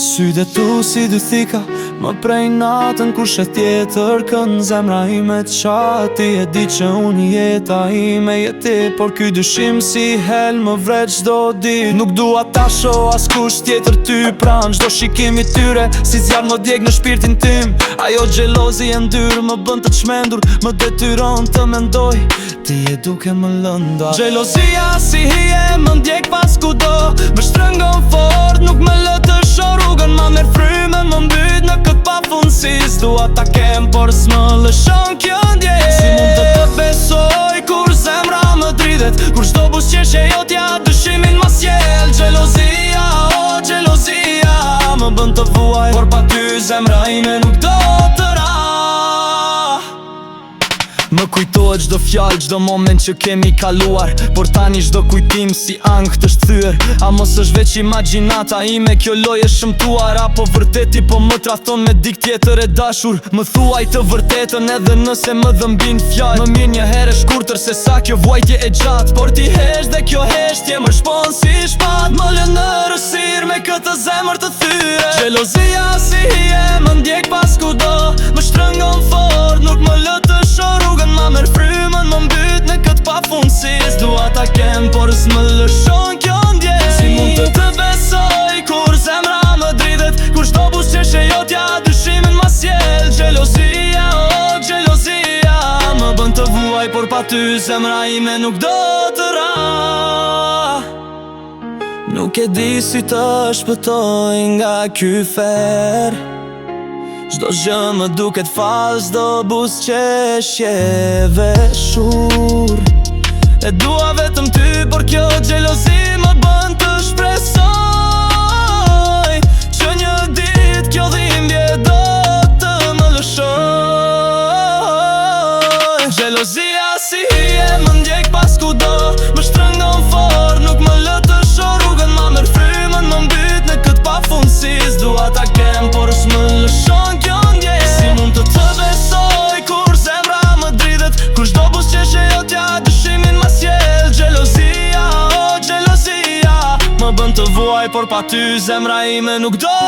Sytë tu si dy thika, më prej natën kur shet tjetër kën zemra ime qa. Ti e di që unë jeta ime jeti, por ky dyshim si hel më vret çdo dit. Nuk dua ta shoh askush tjetër ty pran, çdo shikim i tyre si zjarr më djeg në shpirtin tim. Ajo xhelozi e ndyrë më bën të çmendur, më detyron të mendoj ti je duke më lënda. Xhelozia si hije më ndjek pas kudo, më shtrëngon fort, nuk më lë të shoh rrugën, ma merr fryme, më mbyt në këtë pafundsi. S'dua ta kem, por s'më lëshon kjo ndjenjë. Si mund të besoj kur zemra më dridhet, kur çdo buzëqeshje jotja dyshimin ma sjell. Xhelozia, oh xhelozia, më bën të vuaj, por pa ty zemra ime nuk do të ra. Më kujtohet çdo fjalë, çdo moment që kemi kaluar, por tani çdo kujtim si ankth të shthyer. A mos është veç imagjinata ime kjo lojë e shëmtuar, apo vërteti po më tradhton me dik tjetër e dashur? Më thuaj të vërtetën edhe nëse më dhëmbin fjalë. Më mirë një herë e shkurtër se sa kjo vuajtje e gjatë, por ti hesh dhe kjo heshtje më shpon si shpat. Më lën në rësir me këtë zemër të thyre. Xhelozia si hije më ndjek pas kudo, më shtrëngon fort, nuk më lë të shoh rrugën, ma merr frymën, më mbyt në këtë pafundsi. S'dua ta kem, por s'më lëshon kjo ndjenjë. Si mund të besoj kur zemra më dridhet, kur çdo buzëqeshje jotja dyshimin ma sjell. Xhelozia, oh xhelozia, më bën të vuaj, por pa ty zemra ime nuk do të ra. Nuk e di si të shpëtoj nga ky fer, çdo gjë më duket fals, çdo buzëqeshjeve shur. E dua vetëm ty, por kjo xhelozi më bën të shpresoj që një ditë kjo dhimbje do të më lëshoj. Xhelozia si hije më ndjek pas kudo, më shtrëngon fort, nuk më lë të shoh rrugën, ma merr frymën, më mbyt në këtë pafundsi. S'dua ta kem, por s'më lëshon kjo ndjenjë. Si mund të besoj kur zemra më dridhet, kur çdo buzëqeshje jotja dyshimin ma sjell. Xhelozia, oh xhelozia, më bën të vuaj, por pa ty zemra ime nuk do